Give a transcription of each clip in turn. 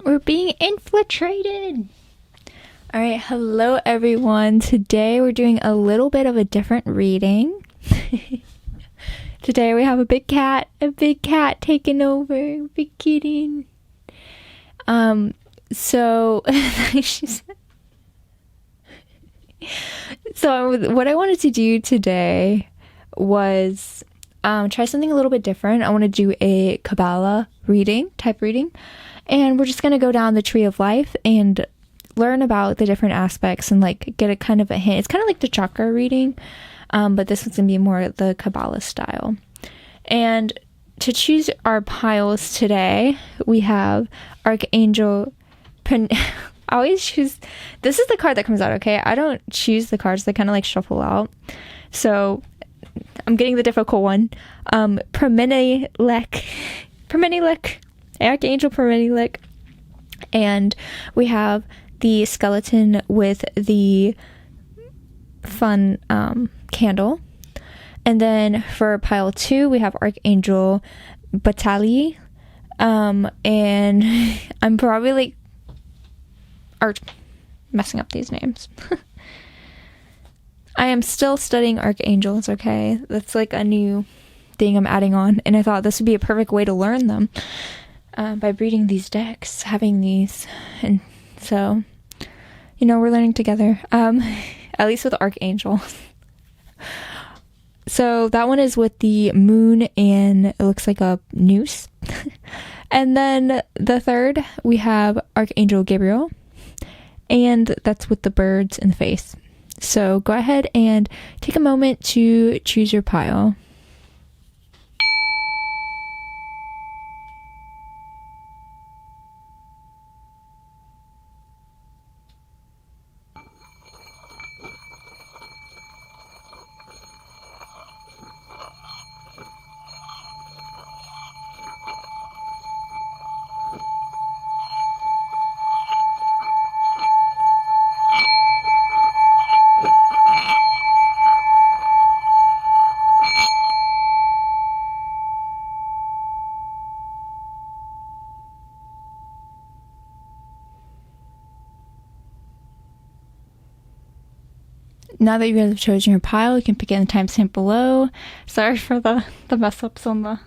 We're being infiltrated. All right, hello everyone. Today we're doing a little bit of a different reading. Today we have a big cat taking over. Big kitty. So what I wanted to do today was try something a little bit different. I want to do a Kabbalah type reading, and we're just going to go down the tree of life and learn about the different aspects and like get a kind of a hint. It's kind of like the chakra reading, but this one's going to be more the Kabbalah style. And to choose our piles today, we have Archangel. I always choose, this is the card that comes out, okay? I don't choose the cards, they kind of like shuffle out. So I'm getting the difficult one. Pamela Archangel Pamela. And we have the skeleton with the fun candle. And then for pile 2, we have Archangel Batali. And I'm probably like messing up these names. I am still studying archangels, okay? That's like a new thing I'm adding on, and I thought this would be a perfect way to learn them by reading these decks, having these, and so, we're learning together, at least with archangel. So that one is with the moon, and it looks like a noose. And then the third, we have Archangel Gabriel, and that's with the birds in the face. So go ahead and take a moment to choose your pile. Now that you guys have chosen your pile, you can begin the timestamp below. Sorry for the mess ups on the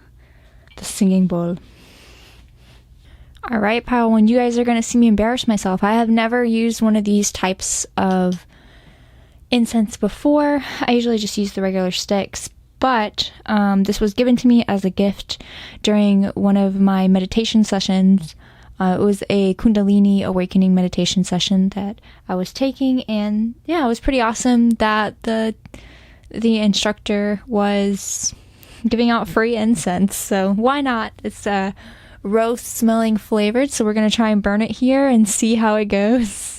singing bowl. Alright, pile 1, you guys are going to see me embarrass myself. I have never used one of these types of incense before. I usually just use the regular sticks, but this was given to me as a gift during one of my meditation sessions. It was a Kundalini awakening meditation session that I was taking, and yeah, it was pretty awesome that the instructor was giving out free incense, so why not? It's rose smelling flavored, so we're going to try and burn it here and see how it goes.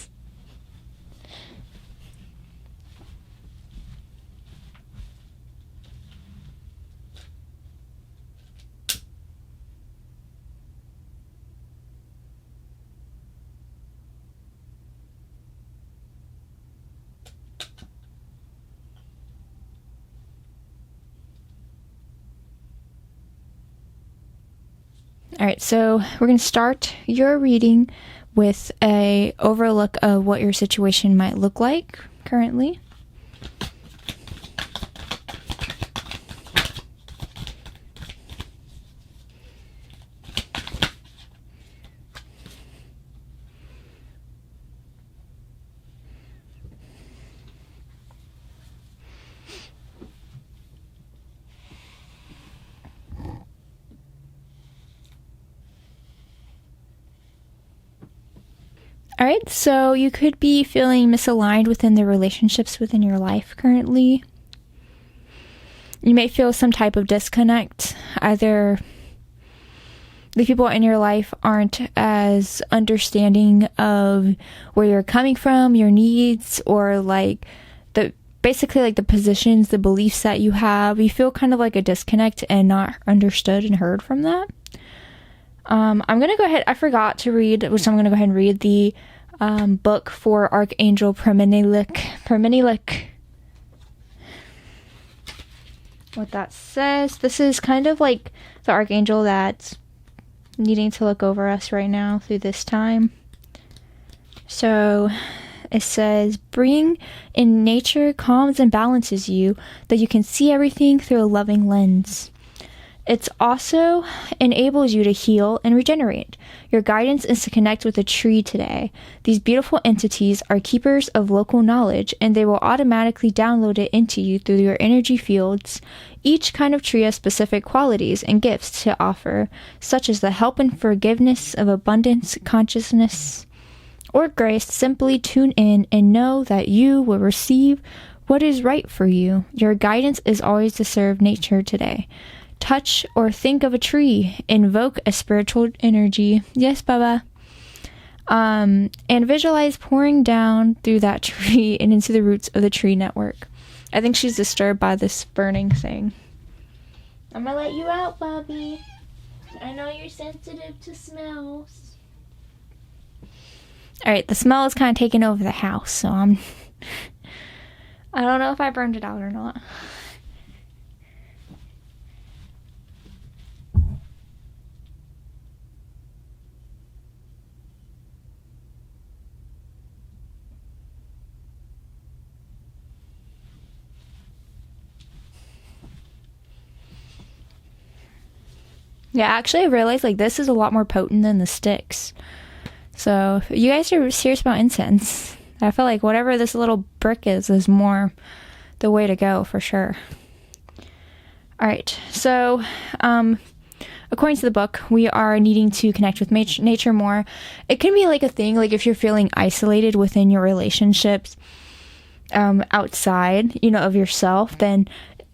Alright, so we're going to start your reading with a overlook of what your situation might look like currently. Alright, so you could be feeling misaligned within the relationships within your life currently. You may feel some type of disconnect. Either the people in your life aren't as understanding of where you're coming from, your needs, or like basically like the positions, the beliefs that you have. You feel kind of like a disconnect and not understood and heard from that. I'm going to go ahead, I forgot to read, so I'm going to go ahead and read the book for Archangel Pamela. What that says. This is kind of like the archangel that needing to look over us right now through this time. So it says, being in nature calms and balances you, that you can see everything through a loving lens. It also enables you to heal and regenerate. Your guidance is to connect with a tree today. These beautiful entities are keepers of local knowledge, and they will automatically download it into you through your energy fields. Each kind of tree has specific qualities and gifts to offer, such as the help and forgiveness of abundance, consciousness, or grace. Simply tune in and know that you will receive what is right for you. Your guidance is always to serve nature today. Touch or think of a tree. Invoke a spiritual energy. Yes, Baba. And visualize pouring down through that tree and into the roots of the tree network. I think she's disturbed by this burning thing. I'm gonna let you out, Bobby. I know you're sensitive to smells. Alright, the smell is kind of taking over the house, so I don't know if I burned it out or not. Yeah, actually, I realized, like, this is a lot more potent than the sticks. So, if you guys are serious about incense, I feel like whatever this little brick is more the way to go, for sure. Alright, so, according to the book, we are needing to connect with nature more. It can be, like, a thing, like, if you're feeling isolated within your relationships, outside, of yourself, then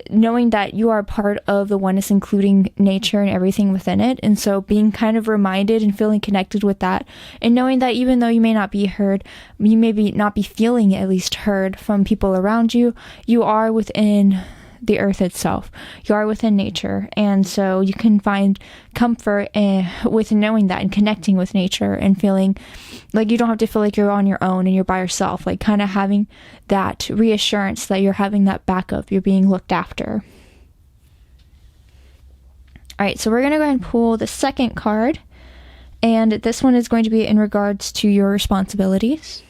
knowing that you are part of the oneness, including nature and everything within it. And so being kind of reminded and feeling connected with that, and knowing that even though you may not be heard, you may not be feeling at least heard from people around you, you are within the earth itself. You are within nature. And so you can find comfort with knowing that and connecting with nature and feeling like you don't have to feel like you're on your own and you're by yourself, like kind of having that reassurance that you're having that backup, you're being looked after. All right, so we're going to go ahead and pull the second card, and this one is going to be in regards to your responsibilities.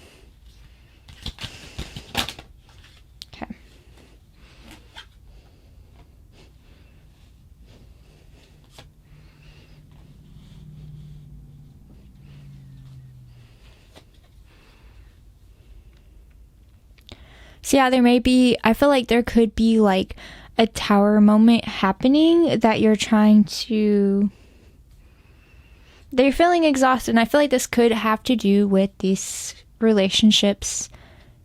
So yeah, I feel like there could be like a tower moment happening that you're feeling exhausted. And I feel like this could have to do with these relationships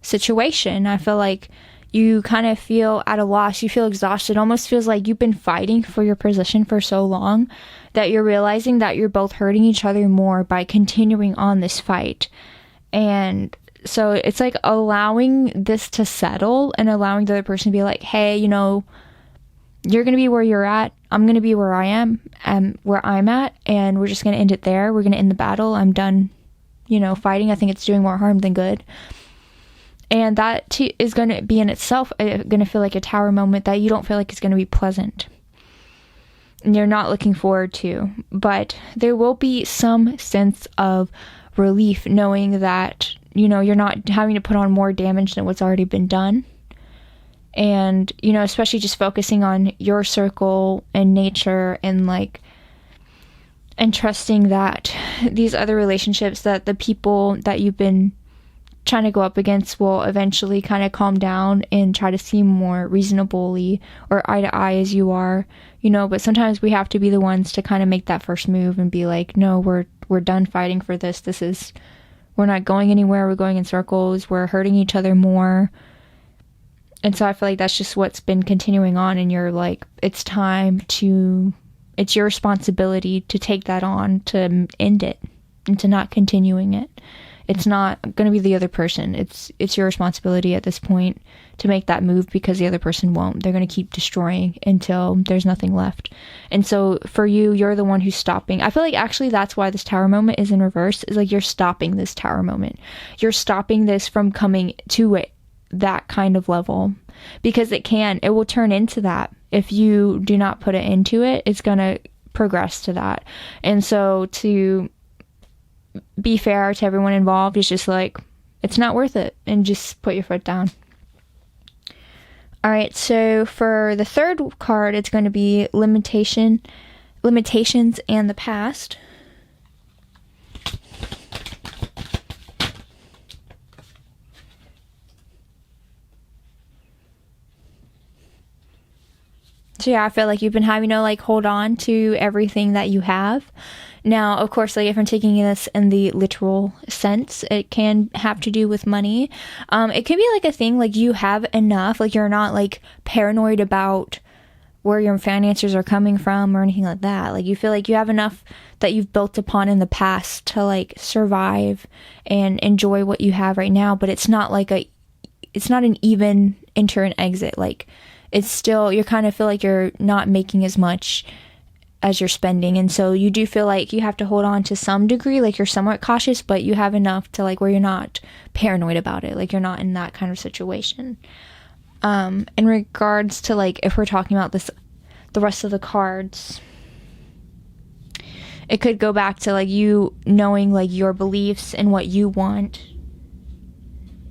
situation. I feel like you kind of feel at a loss. You feel exhausted. It almost feels like you've been fighting for your position for so long that you're realizing that you're both hurting each other more by continuing on this fight. And so it's like allowing this to settle and allowing the other person to be like, hey, you're going to be where you're at. I'm going to be where I am, where I'm at. And we're just going to end it there. We're going to end the battle. I'm done, fighting. I think it's doing more harm than good. And that is going to be in itself going to feel like a tower moment that you don't feel like is going to be pleasant. And you're not looking forward to. But there will be some sense of relief knowing that you're not having to put on more damage than what's already been done. And, especially just focusing on your circle and nature and trusting that these other relationships, that the people that you've been trying to go up against will eventually kind of calm down and try to seem more reasonably or eye to eye as you are, but sometimes we have to be the ones to kind of make that first move and be like, no, we're done fighting for this. We're not going anywhere. We're going in circles. We're hurting each other more. And so I feel like that's just what's been continuing on. And you're like, it's your responsibility to take that on, to end it and to not continuing it. It's not going to be the other person. It's your responsibility at this point to make that move, because the other person won't. They're going to keep destroying until there's nothing left. And so for you, you're the one who's stopping. I feel like actually that's why this tower moment is in reverse, is like you're stopping this tower moment. You're stopping this from coming to that kind of level, because it will turn into that. If you do not put it into it, it's going to progress to that. And so to be fair to everyone involved, it's just like, it's not worth it, and just put your foot down. All right, so for the third card, it's going to be limitations and the past. So yeah, I feel like you've been having to like hold on to everything that you have. Now, of course, like if I'm taking this in the literal sense, it can have to do with money. It can be like a thing like you have enough, like you're not like paranoid about where your finances are coming from or anything like that. Like you feel like you have enough that you've built upon in the past to like survive and enjoy what you have right now. But it's not like it's not an even enter and exit. Like it's still, you kind of feel like you're not making as much as you're spending, and so you do feel like you have to hold on to some degree, like you're somewhat cautious, but you have enough to like where you're not paranoid about it, like you're not in that kind of situation. In regards to like if we're talking about this, the rest of the cards, it could go back to like you knowing like your beliefs and what you want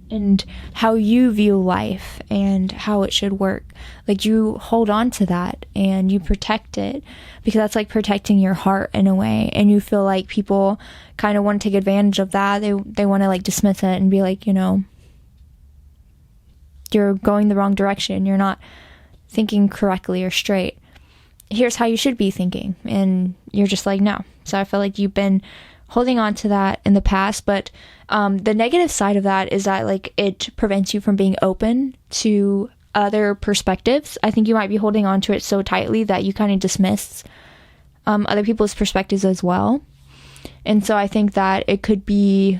and how you view life and how it should work. Like you hold on to that and you protect it, because that's like protecting your heart in a way. And you feel like people kind of want to take advantage of that. They want to like dismiss it and be like, you know, you're going the wrong direction. You're not thinking correctly or straight. Here's how you should be thinking. And you're just like, no. So I feel like you've been holding on to that in the past, but the negative side of that is that like it prevents you from being open to other perspectives. I think you might be holding on to it so tightly that you kind of dismiss other people's perspectives as well. And so I think that it could be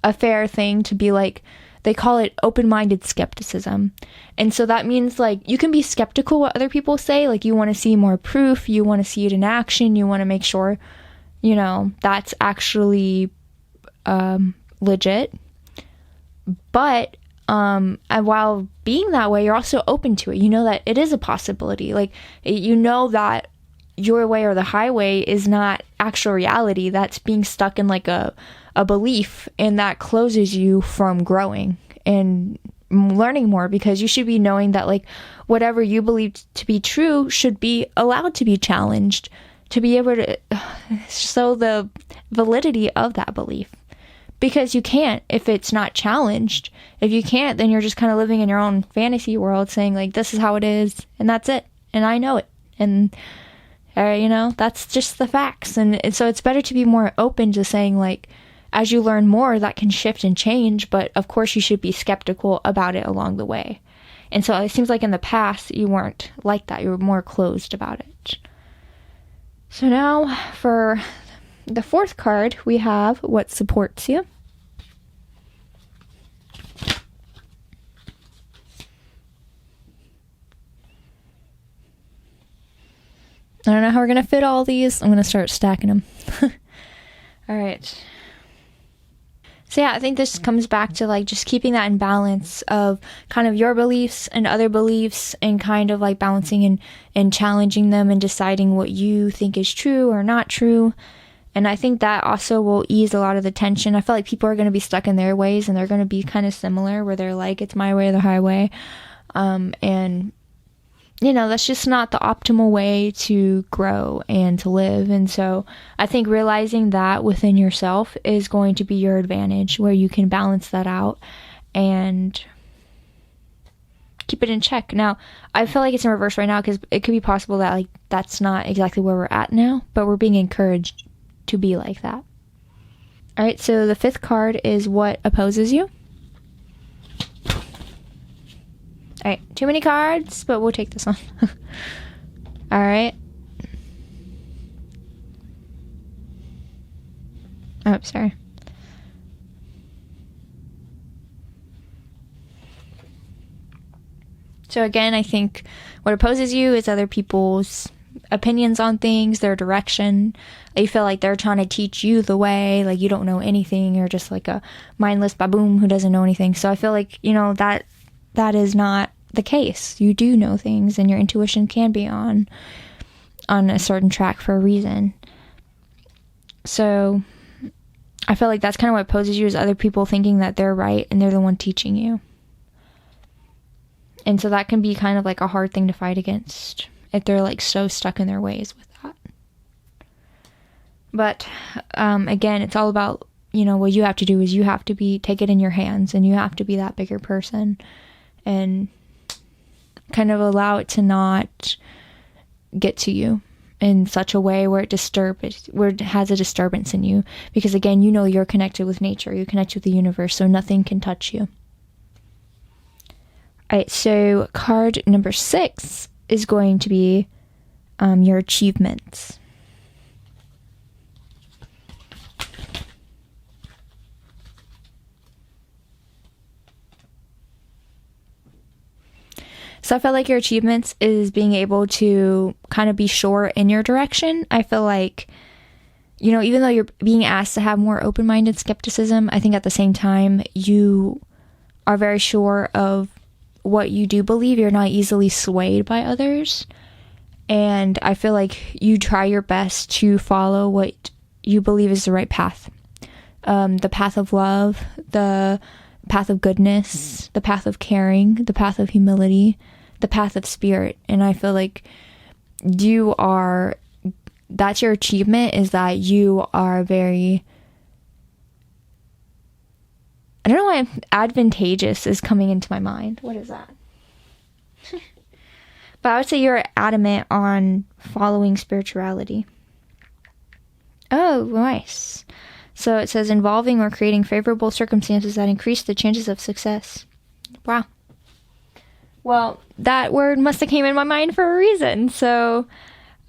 a fair thing to be like, they call it open-minded skepticism. And so that means like you can be skeptical what other people say, like you want to see more proof, you want to see it in action, you want to make sure, you know, that's actually legit. But while being that way, you're also open to it. You know that it is a possibility. Like, you know that your way or the highway is not actual reality. That's being stuck in like a belief, and that closes you from growing and learning more, because you should be knowing that like whatever you believe to be true should be allowed to be challenged, to be able to show the validity of that belief. Because you can't if it's not challenged. If you can't, then you're just kind of living in your own fantasy world saying like, this is how it is, and that's it, and I know it, and you know, that's just the facts. And so it's better to be more open to saying like, as you learn more, that can shift and change, but of course you should be skeptical about it along the way. And so it seems like in the past you weren't like that. You were more closed about it. So now for the fourth card, we have what supports you. I don't know how we're going to fit all these. I'm going to start stacking them. All right. So yeah, I think this comes back to like just keeping that in balance of kind of your beliefs and other beliefs, and kind of like balancing and challenging them and deciding what you think is true or not true. And I think that also will ease a lot of the tension. I feel like people are going to be stuck in their ways, and they're going to be kind of similar, where they're like, it's my way or the highway. And, you know, that's just not the optimal way to grow and to live. And so I think realizing that within yourself is going to be your advantage, where you can balance that out and keep it in check. Now, I feel like it's in reverse right now, because it could be possible that like that's not exactly where we're at now, but we're being encouraged to be like that. All right, so the fifth card is what opposes you. All right, too many cards, but we'll take this one. All right. Oh, sorry. So again, I think what opposes you is other people's opinions on things, their direction. You feel like they're trying to teach you the way, like you don't know anything. You're just like a mindless baboon who doesn't know anything. So I feel like, you know, that is not the case. You do know things, and your intuition can be on. on a certain track for a reason. So I feel like that's kind of what opposes you, is other people thinking that they're right and they're the one teaching you. And so that can be kind of like a hard thing to fight against if they're like so stuck in their ways with that. But again, it's all about, what you have to do is you have to take it in your hands, and you have to be that bigger person and kind of allow it to not get to you in such a way where it has a disturbance in you. Because again, you're connected with nature, you're connected with the universe, so nothing can touch you. Alright, so card number 6 is going to be your achievements. So I feel like your achievements is being able to kind of be sure in your direction. I feel like, even though you're being asked to have more open-minded skepticism, I think at the same time you are very sure of what you do believe. You're not easily swayed by others. And I feel like you try your best to follow what you believe is the right path. The path of love, the path of goodness, the path of caring, the path of humility, the path of spirit. And I feel like that's your achievement, is that you are very, I don't know why advantageous is coming into my mind. What is that? But I would say you're adamant on following spirituality. Oh, nice. So it says involving or creating favorable circumstances that increase the chances of success. Wow. Well, that word must have came in my mind for a reason. So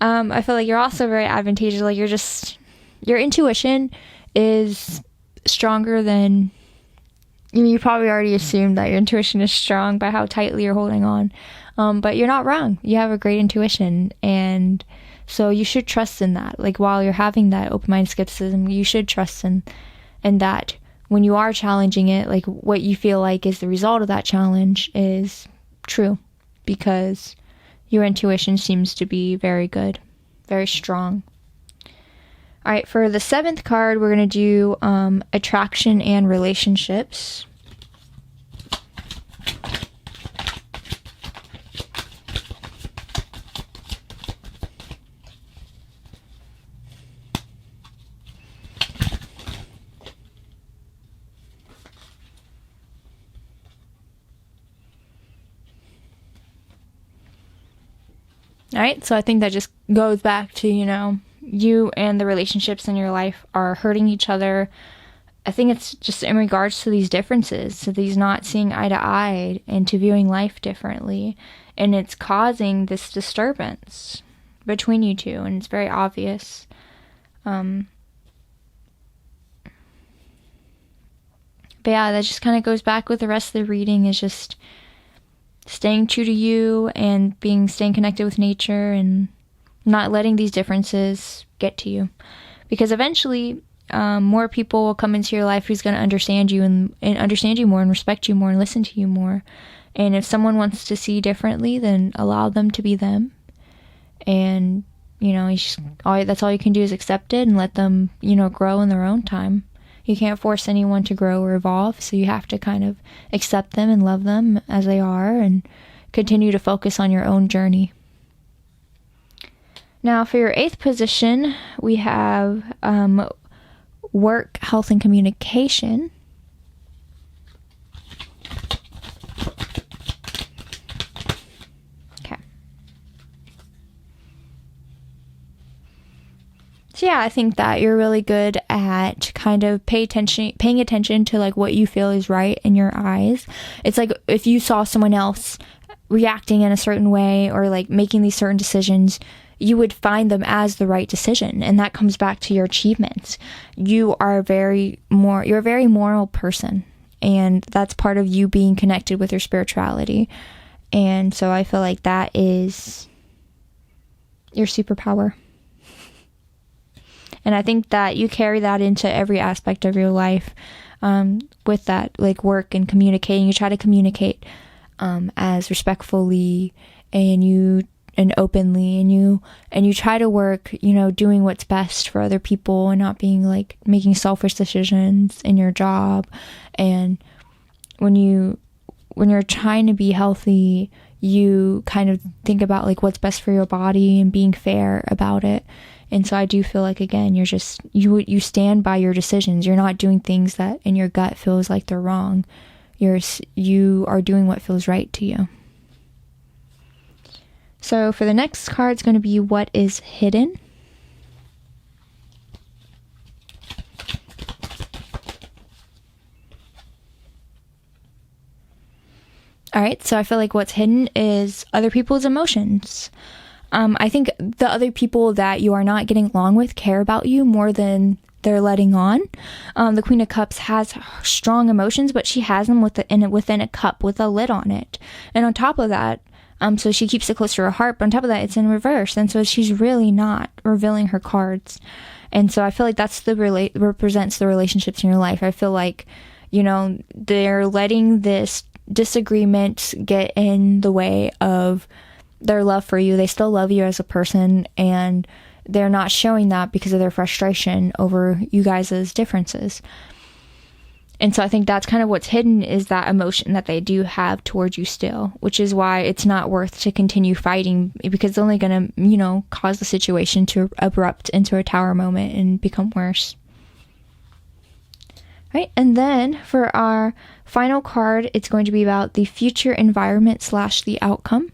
I feel like you're also very advantageous. Like your intuition is stronger than, you probably already assumed that your intuition is strong by how tightly you're holding on. But you're not wrong. You have a great intuition. And so you should trust in that. Like while you're having that open-minded skepticism, you should trust in that when you are challenging it, like what you feel like is the result of that challenge is true, because your intuition seems to be very good, very strong. All right, for the 7th card, we're going to do attraction and relationships. All right, so I think that just goes back to, you and the relationships in your life are hurting each other. I think it's just in regards to these differences, to these not seeing eye to eye and to viewing life differently. And it's causing this disturbance between you two, and it's very obvious. But yeah, that just kind of goes back with the rest of the reading, is just staying true to you and staying connected with nature and not letting these differences get to you. Because eventually, more people will come into your life who's going to understand you and understand you more and respect you more and listen to you more. And if someone wants to see differently, then allow them to be them. And, that's all you can do is accept it and let them, grow in their own time. You can't force anyone to grow or evolve, so you have to kind of accept them and love them as they are and continue to focus on your own journey. Now, for your 8th position, we have work, health, and communication. Okay. So yeah, I think that you're really good at kind of paying attention to like what you feel is right in your eyes. It's like if you saw someone else reacting in a certain way or like making these certain decisions, you would find them as the right decision. And that comes back to your achievements. You're a very moral person. And that's part of you being connected with your spirituality. And so I feel like that is your superpower. And I think that you carry that into every aspect of your life with that, like work and communicating. You try to communicate as respectfully, and you and openly, and you try to work, doing what's best for other people and not being like making selfish decisions in your job. And when you're trying to be healthy, you kind of think about like what's best for your body and being fair about it. And so I do feel like, again, you're just, you stand by your decisions. You're not doing things that in your gut feels like they're wrong. You are doing what feels right to you. So for the next card, it's going to be what is hidden. All right, so I feel like what's hidden is other people's emotions. I think the other people that you are not getting along with care about you more than they're letting on. The Queen of Cups has strong emotions, but she has them within a cup with a lid on it. And on top of that, so she keeps it close to her heart, but on top of that, it's in reverse. And so she's really not revealing her cards. And so I feel like that's represents the relationships in your life. I feel like, they're letting this disagreement get in the way of their love for you. They still love you as a person, and they're not showing that because of their frustration over you guys' differences. And so I think that's kind of what's hidden, is that emotion that they do have towards you still, which is why it's not worth to continue fighting, because it's only going to, cause the situation to erupt into a tower moment and become worse. Right, and then for our final card, it's going to be about the future environment / the outcome.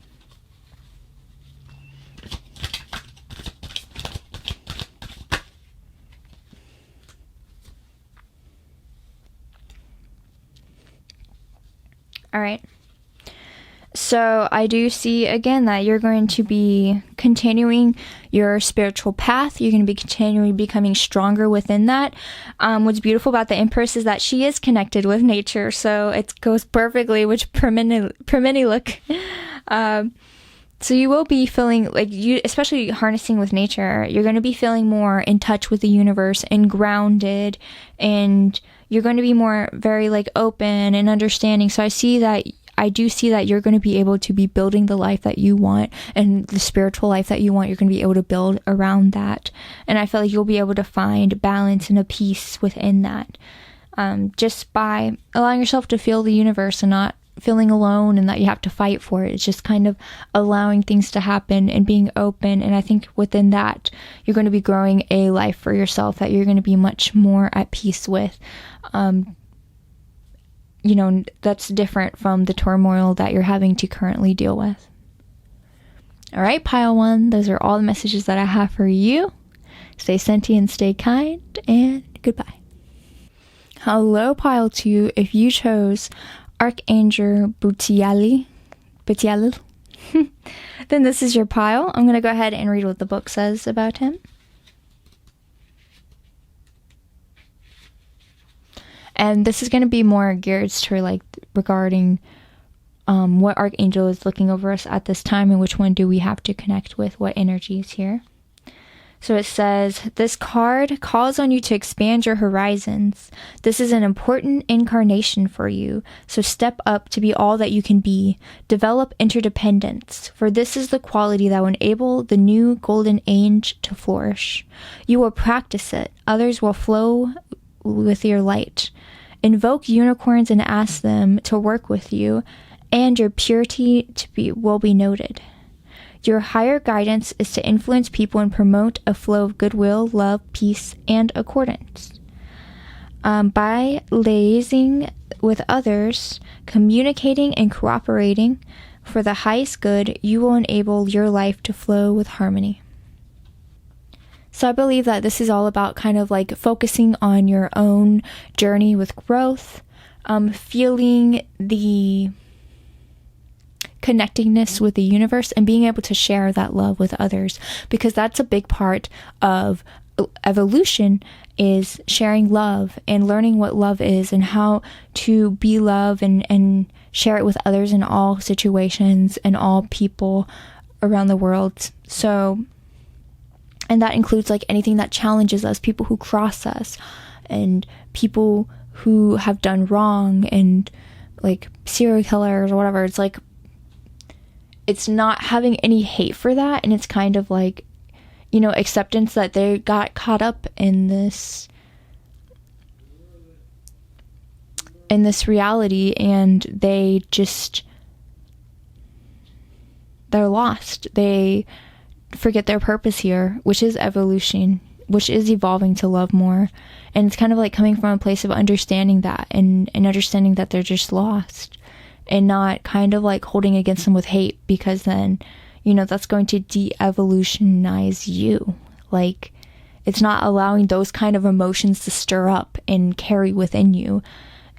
All right. So I do see, again, that you're going to be continuing your spiritual path. You're going to be continually becoming stronger within that. What's beautiful about the Empress is that she is connected with nature. So it goes perfectly, which permini look. So you will be feeling like especially harnessing with nature, you're going to be feeling more in touch with the universe and grounded, and you're going to be more very like open and understanding. So I do see that you're going to be able to be building the life that you want, and the spiritual life that you want. You're going to be able to build around that. And I feel like you'll be able to find balance and a peace within that, just by allowing yourself to feel the universe and not feeling alone and that you have to fight for it. It's just kind of allowing things to happen and being open. And I think within that, you're going to be growing a life for yourself that you're going to be much more at peace with. That's different from the turmoil that you're having to currently deal with. All right, pile one, those are all the messages that I have for you. Stay sentient, stay kind, and goodbye. Hello, pile two. If you chose Archangel Butiali, then this is your pile. I'm going to go ahead and read what the book says about him. And this is going to be more geared to regarding what Archangel is looking over us at this time, and which one do we have to connect with, what energy is here. So it says, this card calls on you to expand your horizons. This is an important incarnation for you, so step up to be all that you can be. Develop interdependence, for this is the quality that will enable the new golden age to flourish. You will practice it. Others will flow with your light. Invoke unicorns and ask them to work with you, and your purity will be noted. Your higher guidance is to influence people and promote a flow of goodwill, love, peace, and accordance. By liaising with others, communicating and cooperating for the highest good, you will enable your life to flow with harmony. So I believe that this is all about kind of like focusing on your own journey with growth, feeling the connectingness with the universe, and being able to share that love with others, because that's a big part of evolution, is sharing love and learning what love is and how to be love and share it with others in all situations and all people around the world. So, and that includes like anything that challenges us, people who cross us, and people who have done wrong, and like serial killers or whatever. It's like it's not having any hate for that, and it's kind of like, you know, acceptance that they got caught up in this reality, and they're lost. They forget their purpose here, which is evolution, which is evolving to love more. And it's kind of like coming from a place of understanding that, and understanding that they're just lost, and not kind of like holding against them with hate, because then, you know, that's going to de-evolutionize you. Like, it's not allowing those kind of emotions to stir up and carry within you.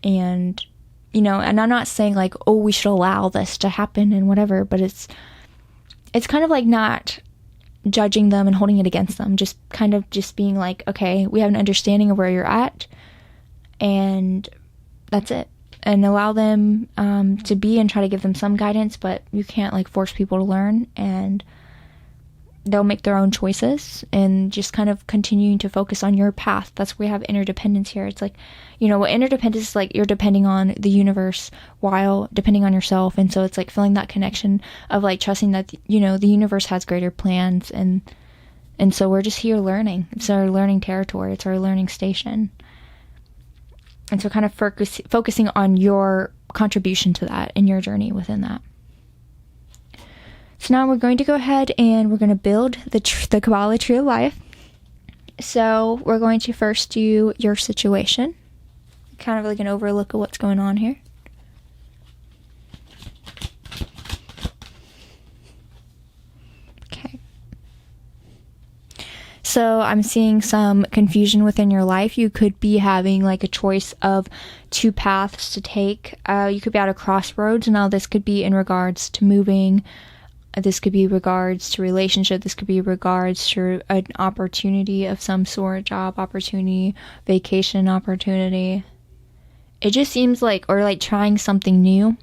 And, you know, and I'm not saying like, oh, we should allow this to happen and whatever, but it's kind of like not judging them and holding it against them, just kind of just being like, okay, we have an understanding of where you're at, and that's it. And allow them to be, and try to give them some guidance, but you can't like force people to learn, and they'll make their own choices, and just kind of continuing to focus on your path. That's where we have interdependence here. It's like, you know, what interdependence is like, you're depending on the universe while depending on yourself. And so it's like feeling that connection of like trusting that, you know, the universe has greater plans, and so we're just here learning. It's our learning territory. It's our learning station. And so kind of focusing on your contribution to that and your journey within that. So now we're going to go ahead and we're going to build the Kabbalah tree of life. So we're going to first do your situation. Kind of like an overlook of what's going on here. Okay. So I'm seeing some confusion within your life. You could be having like a choice of two paths to take. You could be at a crossroads. Now this could be in regards to moving. This could be regards to relationship. This could be regards to an opportunity of some sort, job opportunity, vacation opportunity. It just seems like, or like trying something new.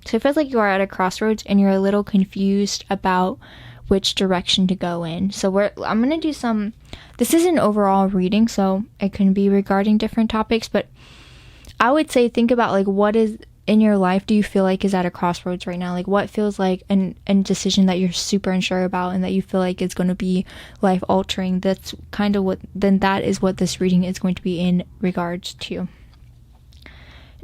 So it feels like you are at a crossroads and you're a little confused about which direction to go in. So I'm going to do some, this is an overall reading, so it can be regarding different topics, but I would say think about like what is in your life do you feel like is at a crossroads right now? Like what feels like an decision that you're super unsure about and that you feel like is going to be life altering. That's kind of that is what this reading is going to be in regards to.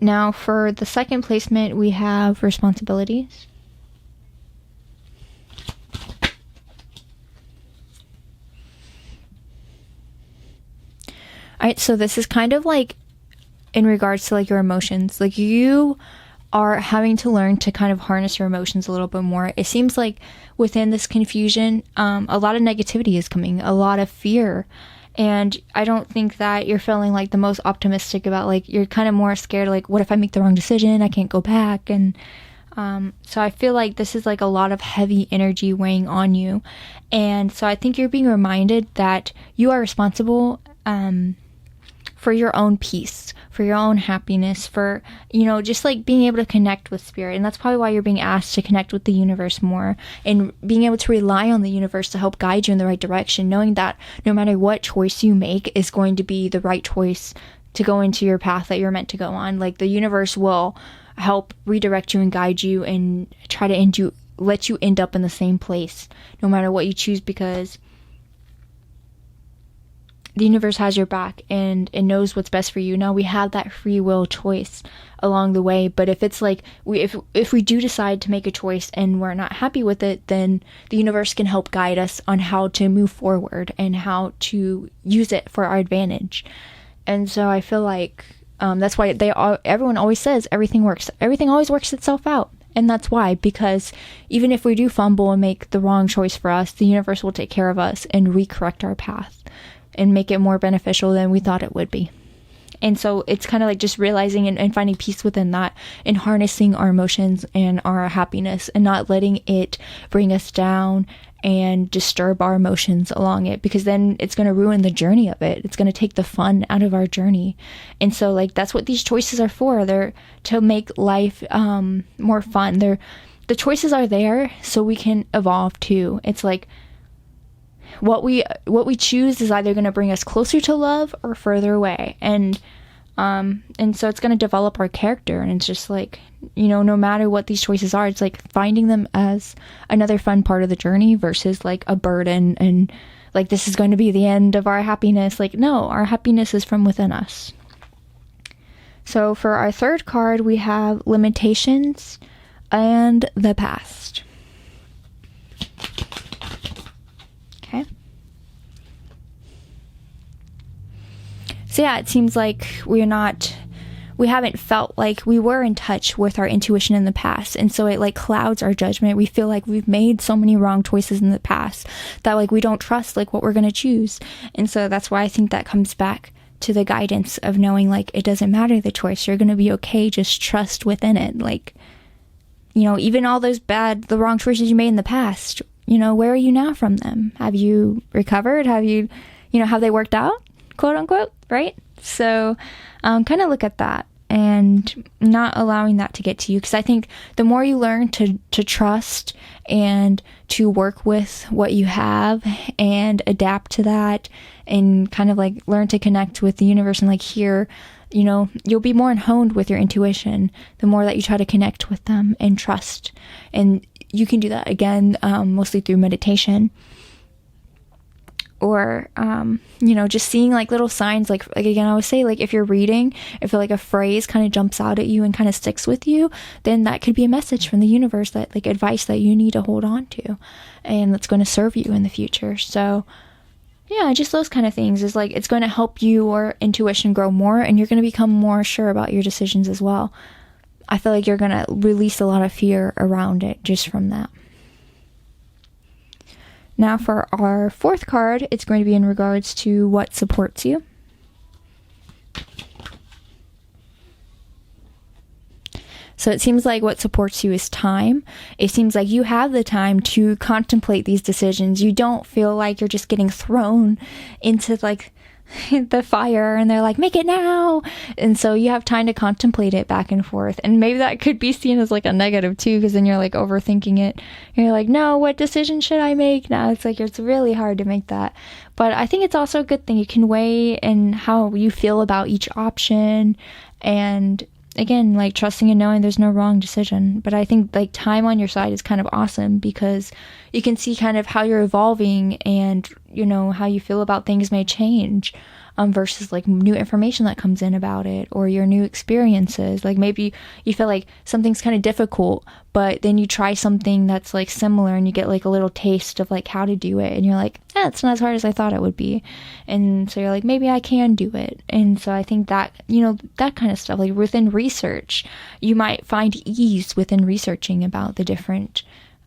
Now for the second placement, we have responsibilities. Alright, so this is kind of like in regards to like your emotions. Like you are having to learn to kind of harness your emotions a little bit more. It seems like within this confusion, a lot of negativity is coming, a lot of fear. And I don't think that you're feeling like the most optimistic about, like, you're kind of more scared, like, what if I make the wrong decision? I can't go back. And so I feel like this is like a lot of heavy energy weighing on you. And so I think you're being reminded that you are responsible for your own peace, for your own happiness, for, you know, just like being able to connect with spirit. And that's probably why you're being asked to connect with the universe more and being able to rely on the universe to help guide you in the right direction, knowing that no matter what choice you make is going to be the right choice to go into your path that you're meant to go on. Like the universe will help redirect you and guide you and try to let you end up in the same place no matter what you choose, because the universe has your back and it knows what's best for you. Now we have that free will choice along the way, but if it's like if we do decide to make a choice and we're not happy with it, then the universe can help guide us on how to move forward and how to use it for our advantage. And so I feel like that's why everyone always says everything always works itself out. And that's why, because even if we do fumble and make the wrong choice for us, the universe will take care of us and recorrect our path and make it more beneficial than we thought it would be. And so it's kind of like just realizing and finding peace within that and harnessing our emotions and our happiness and not letting it bring us down and disturb our emotions along it, because then it's going to ruin the journey of it. It's going to take the fun out of our journey. And so like that's what these choices are for. They're to make life more fun. The choices are there so we can evolve too. It's like what we choose is either going to bring us closer to love or further away. And And so it's going to develop our character. And it's just like, no matter what these choices are, it's like finding them as another fun part of the journey versus like a burden and like this is going to be the end of our happiness. Like, no, our happiness is from within us. So for our third card, we have limitations and the past. Okay. So yeah, it seems like we haven't felt like we were in touch with our intuition in the past. And so it like clouds our judgment. We feel like we've made so many wrong choices in the past that like we don't trust like what we're going to choose. And so that's why I think that comes back to the guidance of knowing like it doesn't matter the choice. You're going to be okay. Just trust within it. Like, even all those the wrong choices you made in the past, where are you now from them? Have you recovered? Have you, have they worked out? Quote unquote, right? So kind of look at that and not allowing that to get to you. Because I think the more you learn to trust and to work with what you have and adapt to that and kind of like learn to connect with the universe and like hear, you'll be more honed with your intuition the more that you try to connect with them and trust. And you can do that again, mostly through meditation. Or, just seeing like little signs, like again, I would say like if you're reading, if like a phrase kind of jumps out at you and kind of sticks with you, then that could be a message from the universe, that like advice that you need to hold on to and that's going to serve you in the future. So yeah, just those kind of things is like, it's going to help your intuition grow more and you're going to become more sure about your decisions as well. I feel like you're going to release a lot of fear around it just from that. Now for our fourth card, it's going to be in regards to what supports you. So it seems like what supports you is time. It seems like you have the time to contemplate these decisions. You don't feel like you're just getting thrown into like the fire and they're like, make it now. And so you have time to contemplate it back and forth. And maybe that could be seen as like a negative too, because then you're like overthinking it. And you're like, no, what decision should I make now? It's like, it's really hard to make that. But I think it's also a good thing. You can weigh in how you feel about each option. And again, like trusting and knowing there's no wrong decision. But I think like time on your side is kind of awesome because you can see kind of how you're evolving and, how you feel about things may change versus like new information that comes in about it or your new experiences. Like maybe you feel like something's kind of difficult, but then you try something that's like similar and you get like a little taste of like how to do it. And you're like, it's not as hard as I thought it would be. And so you're like, maybe I can do it. And so I think that, that kind of stuff, like within research, you might find ease within researching about the different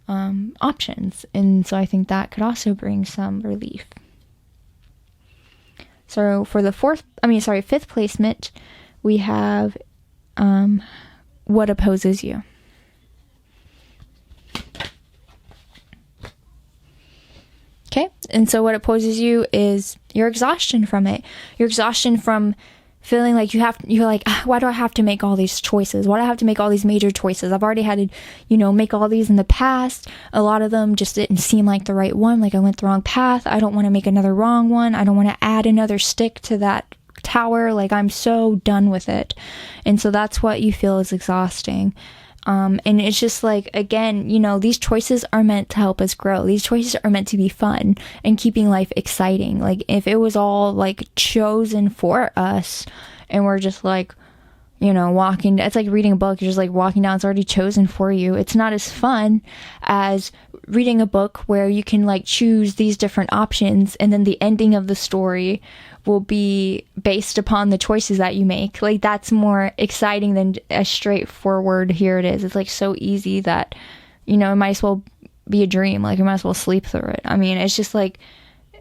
options. And so I think that could also bring some relief. So for the fifth placement, we have what opposes you. Okay, and so what opposes you is your exhaustion from it. Your exhaustion from feeling like you're like, why do I have to make all these choices? Why do I have to make all these major choices? I've already had to, make all these in the past. A lot of them just didn't seem like the right one. Like I went the wrong path. I don't want to make another wrong one. I don't want to add another stick to that tower. Like I'm so done with it. And so that's what you feel is exhausting. And it's just like, again, these choices are meant to help us grow. These choices are meant to be fun and keeping life exciting. Like if it was all like chosen for us and we're just like, walking, it's like reading a book. You're just like walking down. It's already chosen for you. It's not as fun as reading a book where you can like choose these different options and then the ending of the story will be based upon the choices that you make. Like that's more exciting than a straightforward, here it is. It's like so easy that, it might as well be a dream. Like you might as well sleep through it. I mean, it's just like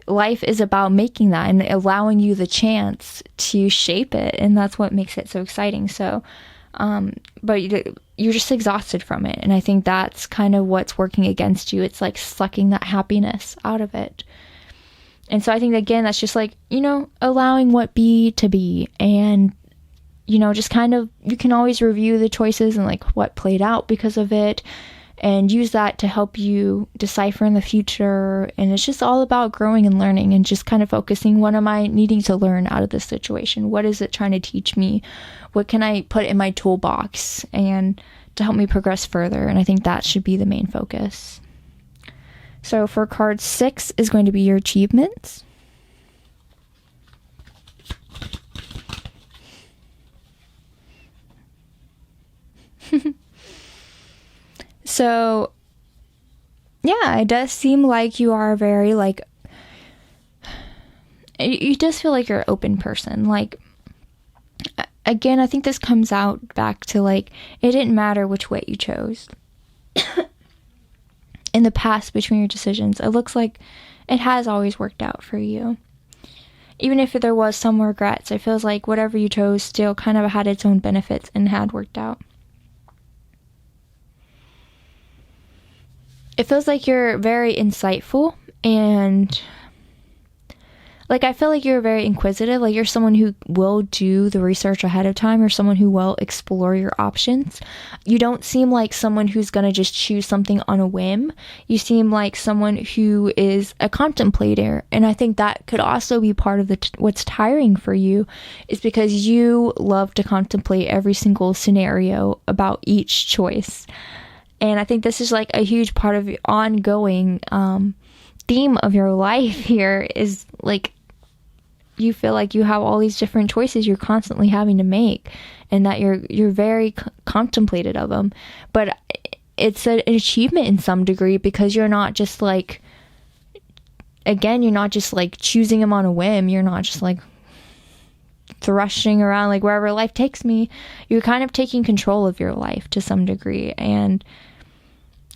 life is about making that and allowing you the chance to shape it. And that's what makes it so exciting. So, but you're just exhausted from it. And I think that's kind of what's working against you. It's like sucking that happiness out of it. And so I think, again, that's just like, allowing what be to be. And, just kind of, you can always review the choices and like what played out because of it. and use that to help you decipher in the future. And it's just all about growing and learning and just kind of focusing, what am I needing to learn out of this situation? What is it trying to teach me? What can I put in my toolbox and to help me progress further? And I think that should be the main focus. So for card 6 is going to be your achievements. So, yeah, it does seem like you are very, like, you just feel like you're an open person. Like, again, I think this comes out back to, like, it didn't matter which way you chose. In the past, between your decisions, it looks like it has always worked out for you. Even if there was some regrets, it feels like whatever you chose still kind of had its own benefits and had worked out. It feels like you're very insightful, and like, I feel like you're very inquisitive. Like, you're someone who will do the research ahead of time. You're someone who will explore your options. You don't seem like someone who's going to just choose something on a whim. You seem like someone who is a contemplator. And I think that could also be part of what's tiring for you, is because you love to contemplate every single scenario about each choice. And I think this is like a huge part of your ongoing theme of your life here, is like, you feel like you have all these different choices you're constantly having to make, and that you're very contemplative of them. But it's an achievement in some degree, because you're not just like, again, you're not just like choosing them on a whim. You're not just like thrashing around like wherever life takes me. You're kind of taking control of your life to some degree, and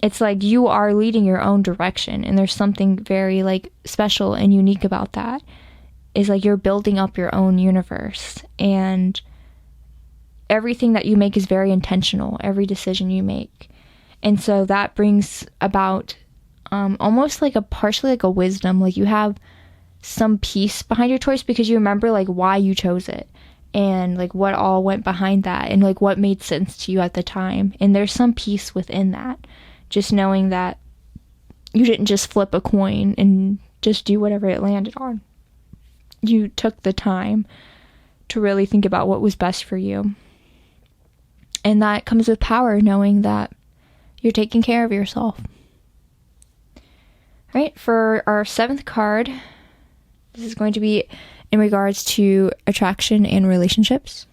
it's like you are leading your own direction. And there's something very like special and unique about that. Is like you're building up your own universe, and everything that you make is very intentional, every decision you make. And so that brings about almost like partially like a wisdom. Like, you have some peace behind your choice, because you remember like why you chose it, and like what all went behind that, and like what made sense to you at the time. And there's some peace within that, just knowing that you didn't just flip a coin and just do whatever it landed on. You took the time to really think about what was best for you. And that comes with power, knowing that you're taking care of yourself. Right, for our 7th card, this is going to be in regards to attraction and relationships.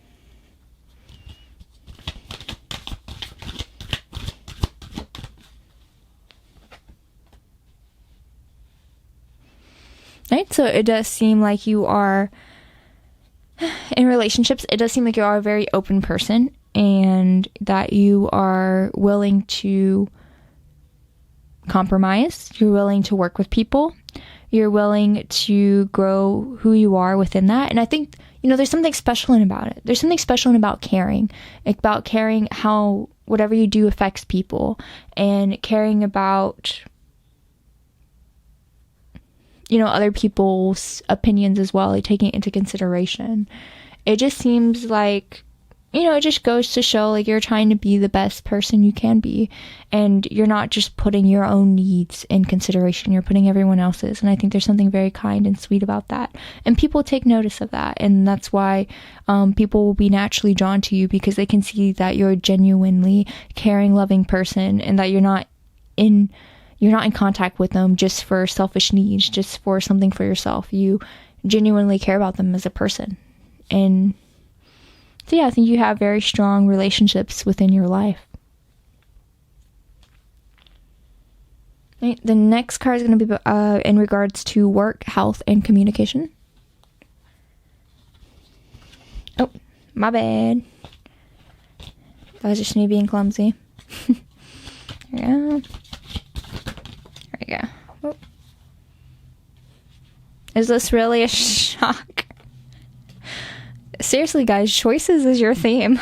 Right, so it does seem like you are, in relationships, it does seem like you are a very open person, and that you are willing to compromise. You're willing to work with people. You're willing to grow who you are within that. And I think, there's something special about it. There's something special about caring how whatever you do affects people, and caring about other people's opinions as well, like taking it into consideration. It just seems like, it just goes to show like you're trying to be the best person you can be, and you're not just putting your own needs in consideration, you're putting everyone else's. And I think there's something very kind and sweet about that, and people take notice of that. And that's why people will be naturally drawn to you, because they can see that you're a genuinely caring, loving person, and that you're not in contact with them just for selfish needs, just for something for yourself. You genuinely care about them as a person. And so, yeah, I think you have very strong relationships within your life. Right, the next card is going to be in regards to work, health, and communication. Oh, my bad. That was just me being clumsy. There we go. There we go. Oh. Is this really a shock? Seriously, guys, choices is your theme.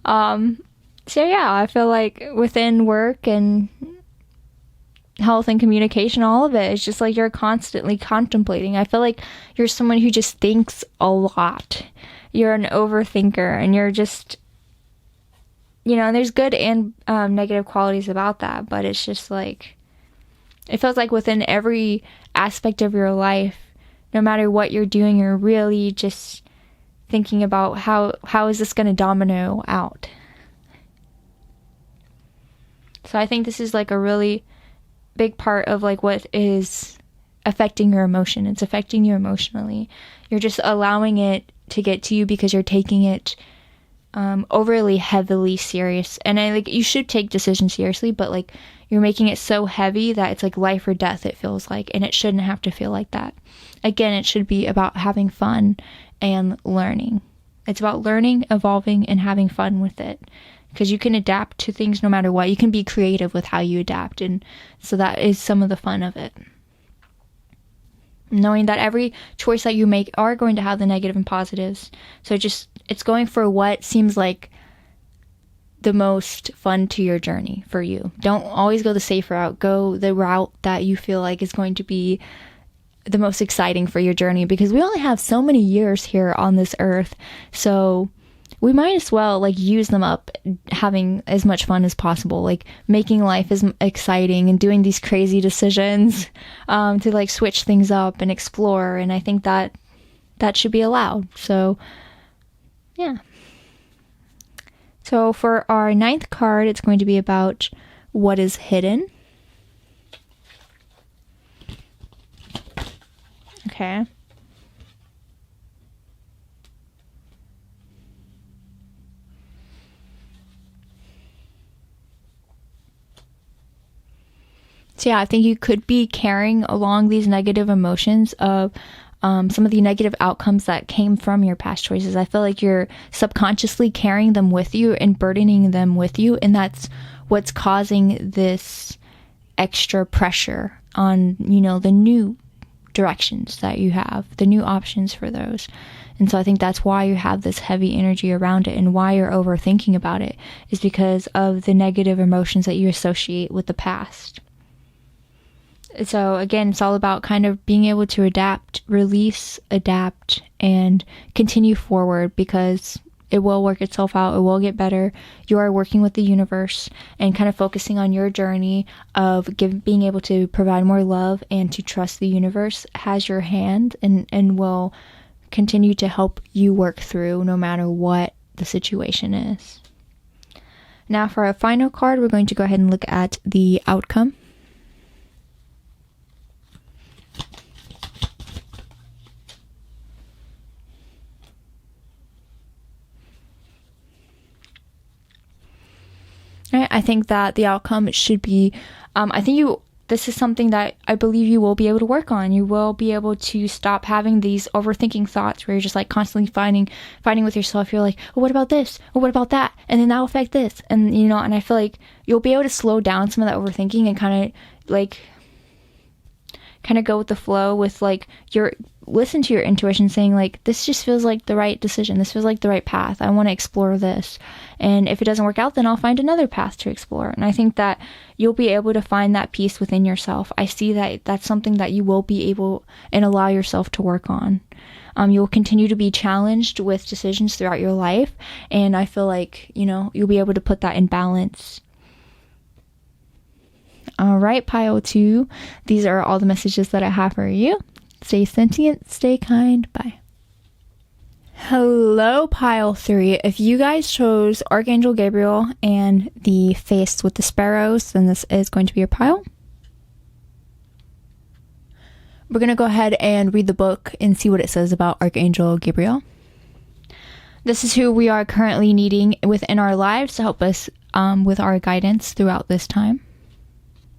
So yeah, I feel like within work and health and communication, all of it is just like you're constantly contemplating. I feel like you're someone who just thinks a lot. You're an overthinker, and you're just and there's good and negative qualities about that, but it's just like, it feels like within every aspect of your life, no matter what you're doing, you're really just thinking about how is this going to domino out. So I think this is like a really big part of like what is affecting your emotion. It's affecting you emotionally. You're just allowing it to get to you because you're taking it overly heavily serious. And you should take decisions seriously, but like you're making it so heavy that it's like life or death, it feels like, and it shouldn't have to feel like that. Again, it should be about having fun and learning. It's about learning, evolving, and having fun with it, because you can adapt to things no matter what. You can be creative with how you adapt, and so that is some of the fun of it. Knowing that every choice that you make are going to have the negative and positives. So it's going for what seems like the most fun to your journey for you. Don't always go the safe route. Go the route that you feel like is going to be the most exciting for your journey, because we only have so many years here on this earth. So we might as well like use them up having as much fun as possible, like making life as exciting and doing these crazy decisions to like switch things up and explore. And I think that should be allowed. So yeah. So for our 9th card, it's going to be about what is hidden. Okay. So yeah, I think you could be carrying along these negative emotions of some of the negative outcomes that came from your past choices. I feel like you're subconsciously carrying them with you and burdening them with you, and that's what's causing this extra pressure on, the new directions that you have, the new options for those. And so I think that's why you have this heavy energy around it, and why you're overthinking about it is because of the negative emotions that you associate with the past. So again, it's all about kind of being able to adapt, release, adapt, and continue forward, because it will work itself out. It will get better. You are working with the universe and kind of focusing on your journey of being able to provide more love and to trust the universe has your hand and will continue to help you work through no matter what the situation is. Now for our final card, we're going to go ahead and look at the outcome. I think that the outcome should be, this is something that I believe you will be able to work on. You will be able to stop having these overthinking thoughts where you're just like constantly fighting with yourself. You're like, oh, what about this? Oh, what about that? And then that'll affect this. And, and I feel like you'll be able to slow down some of that overthinking and kind of go with the flow with like listen to your intuition saying like, this just feels like the right decision. This feels like the right path. I want to explore this. And if it doesn't work out, then I'll find another path to explore. And I think that you'll be able to find that peace within yourself. I see that that's something that you will be able and allow yourself to work on. You'll continue to be challenged with decisions throughout your life. And I feel like, you'll be able to put that in balance. All right, pile 2. These are all the messages that I have for you. Stay sentient, stay kind, bye. Hello, pile 3. If you guys chose Archangel Gabriel and the face with the sparrows, then this is going to be your pile. We're going to go ahead and read the book and see what it says about Archangel Gabriel. This is who we are currently needing within our lives to help us with our guidance throughout this time.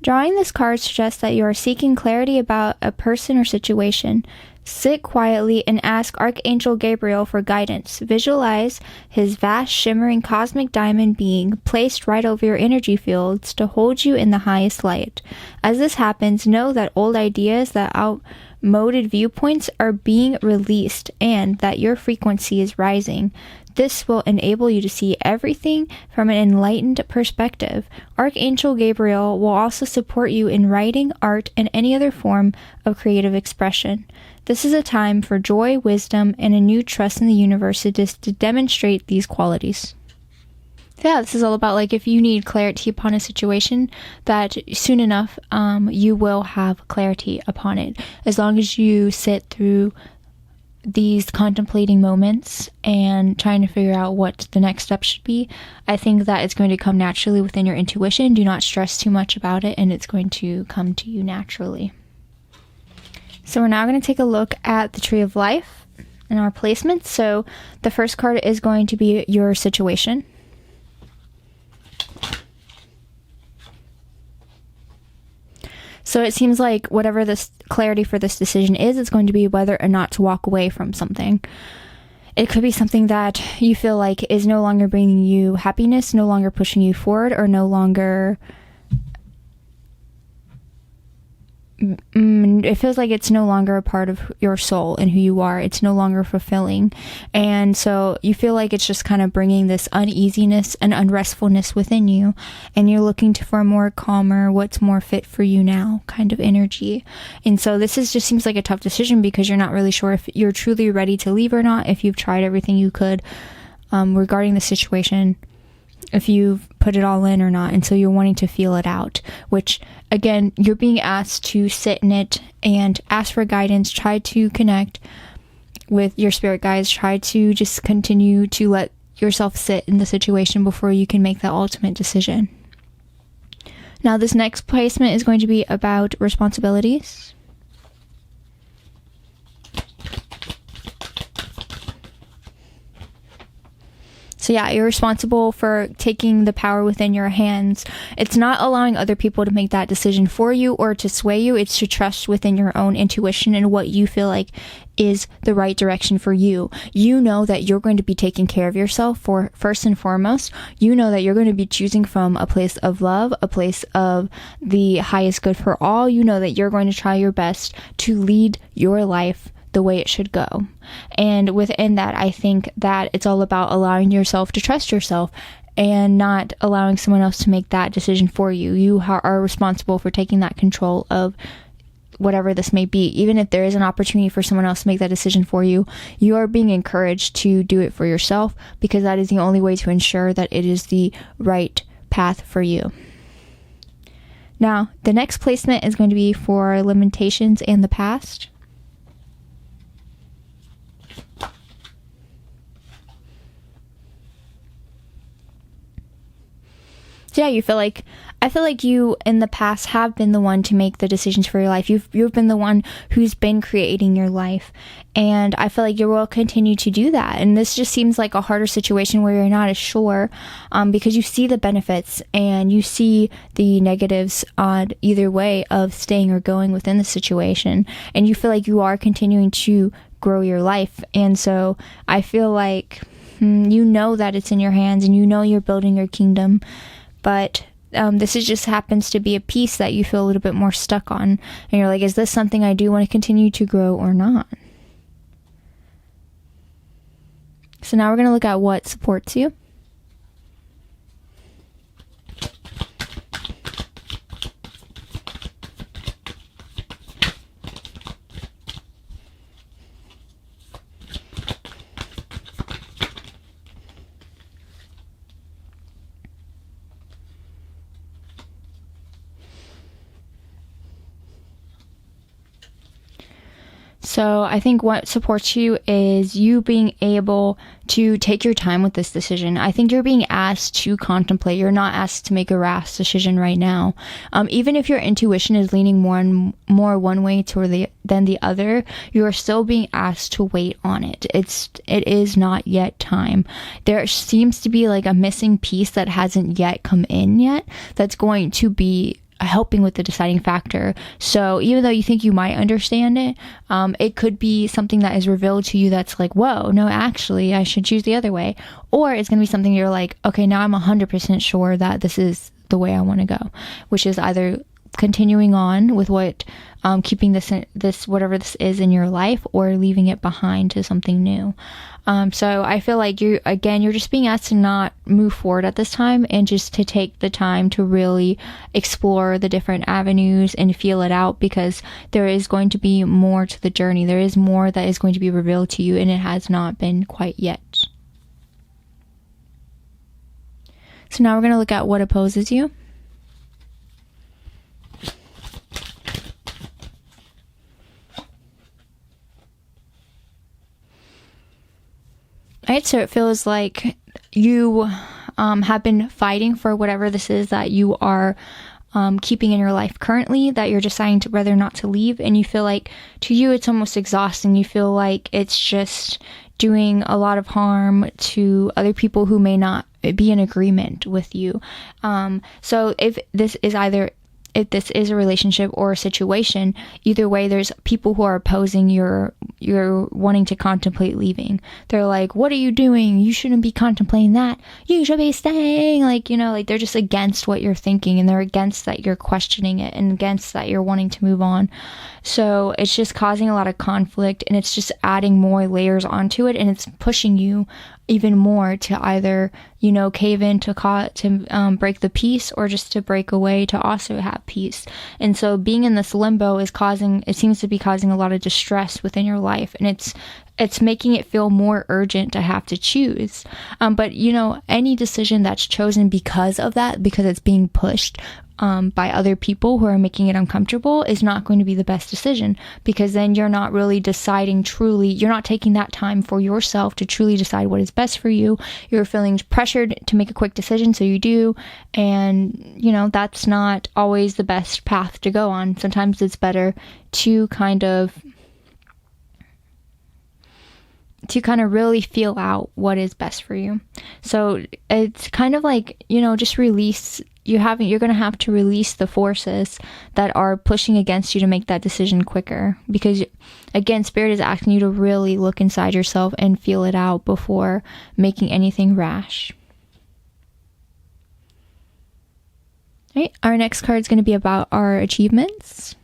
Drawing this card suggests that you are seeking clarity about a person or situation. Sit quietly and ask Archangel Gabriel for guidance. Visualize his vast, shimmering cosmic diamond being placed right over your energy fields to hold you in the highest light. As this happens, know that old ideas, that outmoded viewpoints are being released and that your frequency is rising. This will enable you to see everything from an enlightened perspective. Archangel Gabriel will also support you in writing, art, and any other form of creative expression. This is a time for joy, wisdom, and a new trust in the universe to demonstrate these qualities. So yeah, this is all about like if you need clarity upon a situation, that soon enough you will have clarity upon it, as long as you sit through these contemplating moments and trying to figure out what the next step should be. I think that it's going to come naturally within your intuition. Do not stress too much about it, and it's going to come to you naturally. So we're now going to take a look at the Tree of Life and our placements. So the first card is going to be your situation. So it seems like whatever this clarity for this decision is, it's going to be whether or not to walk away from something. It could be something that you feel like is no longer bringing you happiness, no longer pushing you forward, or no longer... it feels like it's no longer a part of your soul and who you are. It's no longer fulfilling. And so you feel like it's just kind of bringing this uneasiness and unrestfulness within you. And you're looking for a more calmer, what's more fit for you now kind of energy. And so this just seems like a tough decision because you're not really sure if you're truly ready to leave or not, if you've tried everything you could regarding the situation, if you've put it all in or not. And so you're wanting to feel it out, which again, you're being asked to sit in it and ask for guidance, try to connect with your spirit guides, try to just continue to let yourself sit in the situation before you can make the ultimate decision. Now, this next placement is going to be about responsibilities. So yeah, you're responsible for taking the power within your hands. It's not allowing other people to make that decision for you or to sway you. It's to trust within your own intuition and what you feel like is the right direction for you. You know that you're going to be taking care of yourself for first and foremost. You know that you're going to be choosing from a place of love, a place of the highest good for all. You know that you're going to try your best to lead your life the way it should go. And within that, I think that it's all about allowing yourself to trust yourself and not allowing someone else to make that decision for you. You are responsible for taking that control of whatever this may be. Even if there is an opportunity for someone else to make that decision for you, you are being encouraged to do it for yourself, because that is the only way to ensure that it is the right path for you. Now, the next placement is going to be for limitations and the past. So yeah, I feel like you in the past have been the one to make the decisions for your life. You've been the one who's been creating your life. And I feel like you will continue to do that. And this just seems like a harder situation where you're not as sure, because you see the benefits and you see the negatives on either way of staying or going within the situation. And you feel like you are continuing to grow your life. And so I feel like you know that it's in your hands and you know you're building your kingdom. But this just happens to be a piece that you feel a little bit more stuck on. And you're like, is this something I do want to continue to grow or not? So now we're going to look at what supports you. So I think what supports you is you being able to take your time with this decision. I think you're being asked to contemplate. You're not asked to make a rash decision right now. Even if your intuition is leaning more one way than the other, you are still being asked to wait on it. It is not yet time. There seems to be like a missing piece that hasn't yet come in yet that's going to be helping with the deciding factor. So even though you think you might understand it, it could be something that is revealed to you that's like, whoa, no, actually I should choose the other way. Or it's going to be something you're like, okay, now I'm 100% sure that this is the way I want to go, which is either continuing on with what keeping this whatever this is in your life, or leaving it behind to something new. So I feel like you're just being asked to not move forward at this time, and just to take the time to really explore the different avenues and feel it out, because there is going to be more to the journey. There is more that is going to be revealed to you, and it has not been quite yet. So now we're going to look at what opposes you. Right, so it feels like you have been fighting for whatever this is that you are keeping in your life currently, that you're deciding to whether or not to leave, and you feel like to you it's almost exhausting. You feel like it's just doing a lot of harm to other people who may not be in agreement with you. So if this is a relationship or a situation, either way, there's people who are opposing your wanting to contemplate leaving. They're like, what are you doing? You shouldn't be contemplating that. You should be staying. Like, they're just against what you're thinking, and they're against that you're questioning it, and against that you're wanting to move on. So it's just causing a lot of conflict, and it's just adding more layers onto it, and it's pushing you even more to either, cave in to break the peace, or just to break away to also have peace. And so being in this limbo seems to be causing a lot of distress within your life, and it's making it feel more urgent to have to choose. But any decision that's chosen because of that, because it's being pushed by other people who are making it uncomfortable, is not going to be the best decision, because then you're not really deciding truly. You're not taking that time for yourself to truly decide what is best for you. You're feeling pressured to make a quick decision, so you do, and that's not always the best path to go on. Sometimes it's better to kind of really feel out what is best for you. So it's kind of like, just release. You're going to have to release the forces that are pushing against you to make that decision quicker. Because again, Spirit is asking you to really look inside yourself and feel it out before making anything rash. All right, our next card is going to be about our achievements.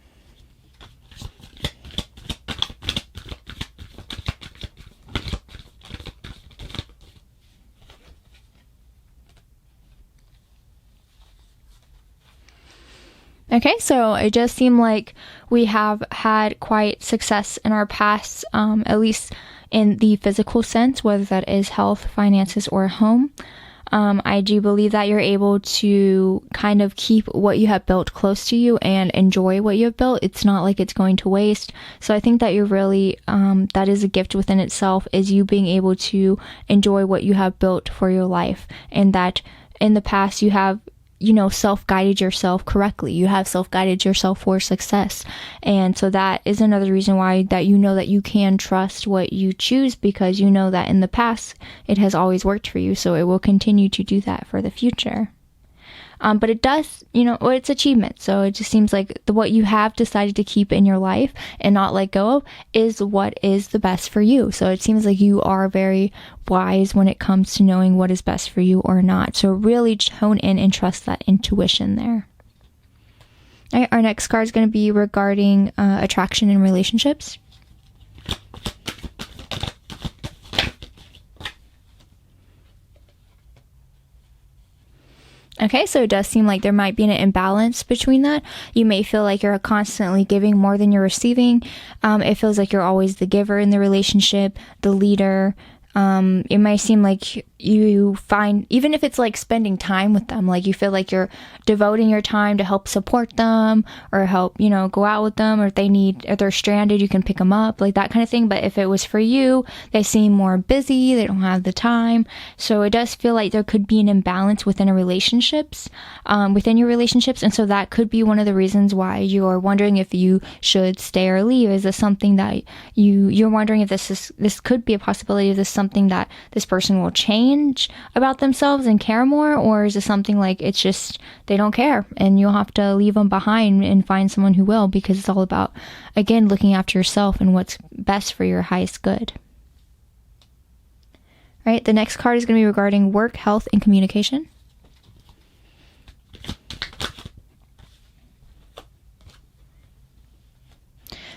Okay, so it does seem like we have had quite success in our past, at least in the physical sense, whether that is health, finances, or home. I do believe that you're able to kind of keep what you have built close to you and enjoy what you have built. It's not like it's going to waste. So I think that you're really, that is a gift within itself, is you being able to enjoy what you have built for your life, and that in the past you have self-guided yourself correctly. You have self-guided yourself for success. And so that is another reason why that that you can trust what you choose, because you know that in the past it has always worked for you. So it will continue to do that for the future. But it does, it's achievement. So it just seems like what you have decided to keep in your life and not let go of is what is the best for you. So it seems like you are very wise when it comes to knowing what is best for you or not. So really hone in and trust that intuition there. All right, our next card is going to be regarding attraction in relationships. Okay, so it does seem like there might be an imbalance between that. You may feel like you're constantly giving more than you're receiving. It feels like you're always the giver in the relationship, the leader. It might seem like you find, even if it's like spending time with them, like you feel like you're devoting your time to help support them or help, go out with them, or if they're stranded, you can pick them up, like that kind of thing. But if it was for you, they seem more busy, they don't have the time. So it does feel like there could be an imbalance within your relationships. And so that could be one of the reasons why you're wondering if you should stay or leave. Is this something that you're wondering if this could be a possibility? Is this something that this person will change about themselves and care more, or is it something like it's just they don't care and you'll have to leave them behind and find someone who will, because it's all about, again, looking after yourself and what's best for your highest good. Right, the next card is going to be regarding work, health, and communication.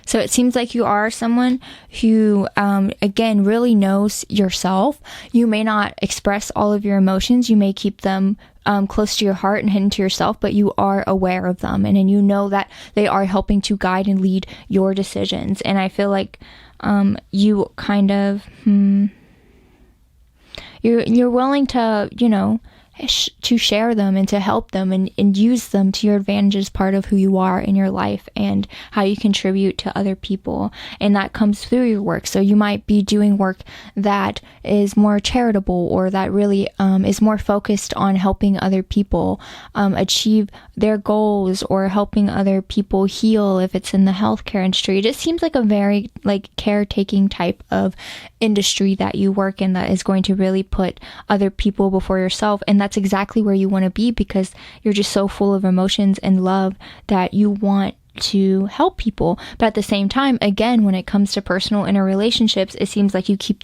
So it seems like you are someone who, again, really knows yourself. You may not express all of your emotions. You may keep them close to your heart and hidden to yourself, but you are aware of them. And you know that they are helping to guide and lead your decisions. And I feel like you kind of, you're willing to, to share them and to help them and use them to your advantage as part of who you are in your life and how you contribute to other people. And that comes through your work. So you might be doing work that is more charitable, or that really is more focused on helping other people achieve their goals, or helping other people heal if it's in the healthcare industry. It just seems like a very caretaking type of industry that you work in, that is going to really put other people before yourself. And that's exactly where you want to be, because you're just so full of emotions and love that you want to help people. But at the same time, again, when it comes to personal interrelationships, it seems like you keep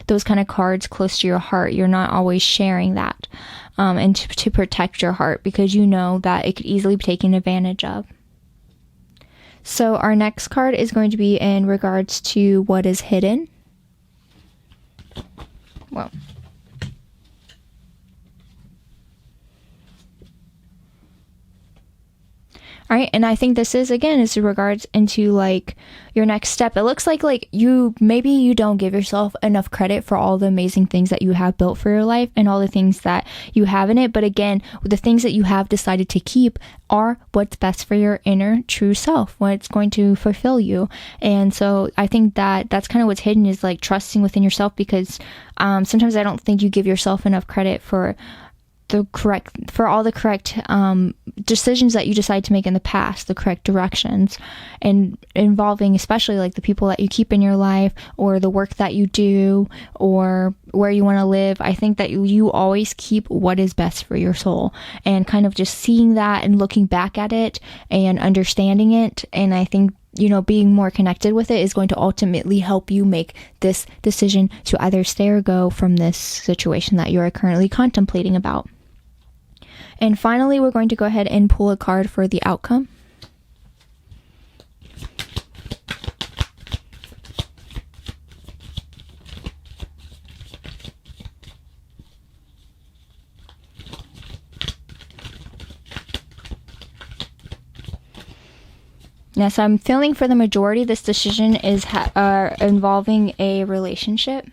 those kind of cards close to your heart. You're not always sharing that, and to protect your heart, because you know that it could easily be taken advantage of. So our next card is going to be in regards to what is hidden. Well, all right, and I think this is in regards into your next step. It looks like maybe you don't give yourself enough credit for all the amazing things that you have built for your life and all the things that you have in it. But again, the things that you have decided to keep are what's best for your inner true self, what's going to fulfill you. And so I think that's kind of what's hidden, is trusting within yourself, because sometimes I don't think you give yourself enough credit for all the correct decisions that you decide to make in the past, the correct directions, and involving especially the people that you keep in your life, or the work that you do, or where you want to live. I think that you always keep what is best for your soul, and kind of just seeing that and looking back at it and understanding it. And I think being more connected with it is going to ultimately help you make this decision to either stay or go from this situation that you are currently contemplating about. And finally, we're going to go ahead and pull a card for the outcome. Now, so I'm feeling for the majority, this decision is involving a relationship.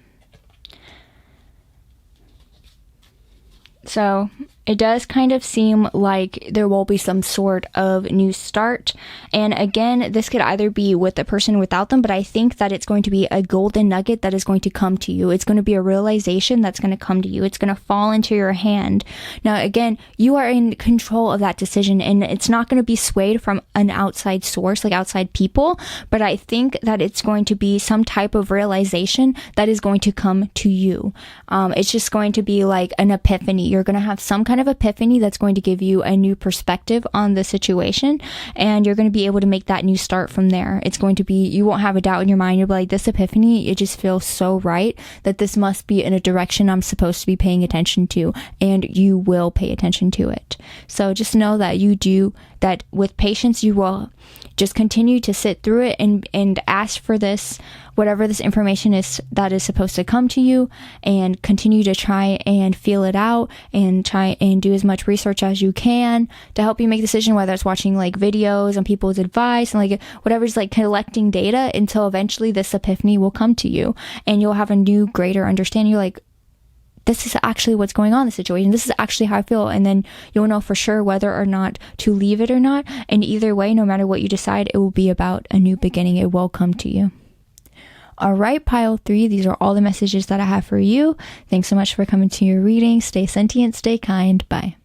So it does kind of seem like there will be some sort of new start. And again, this could either be with the person or without them, but I think that it's going to be a golden nugget that is going to come to you. It's going to be a realization that's going to come to you. It's going to fall into your hand. Now, again, you are in control of that decision, and it's not going to be swayed from an outside source, outside people, but I think that it's going to be some type of realization that is going to come to you. It's just going to be like an epiphany. You're going to have some kind of epiphany that's going to give you a new perspective on the situation, and you're going to be able to make that new start from there. It's going to be, you won't have a doubt in your mind. You'll be like, this epiphany, it just feels so right that this must be in a direction I'm supposed to be paying attention to, and you will pay attention to it. So just know that that with patience, you will just continue to sit through it and ask for this, whatever this information is that is supposed to come to you, and continue to try and feel it out, and try and do as much research as you can to help you make a decision, whether it's watching videos and people's advice and whatever's collecting data, until eventually this epiphany will come to you and you'll have a new, greater understanding. You're this is actually what's going on in the situation. This is actually how I feel. And then you'll know for sure whether or not to leave it or not. And either way, no matter what you decide, it will be about a new beginning. It will come to you. All right, pile 3, these are all the messages that I have for you. Thanks so much for coming to your reading. Stay sentient, stay kind. Bye.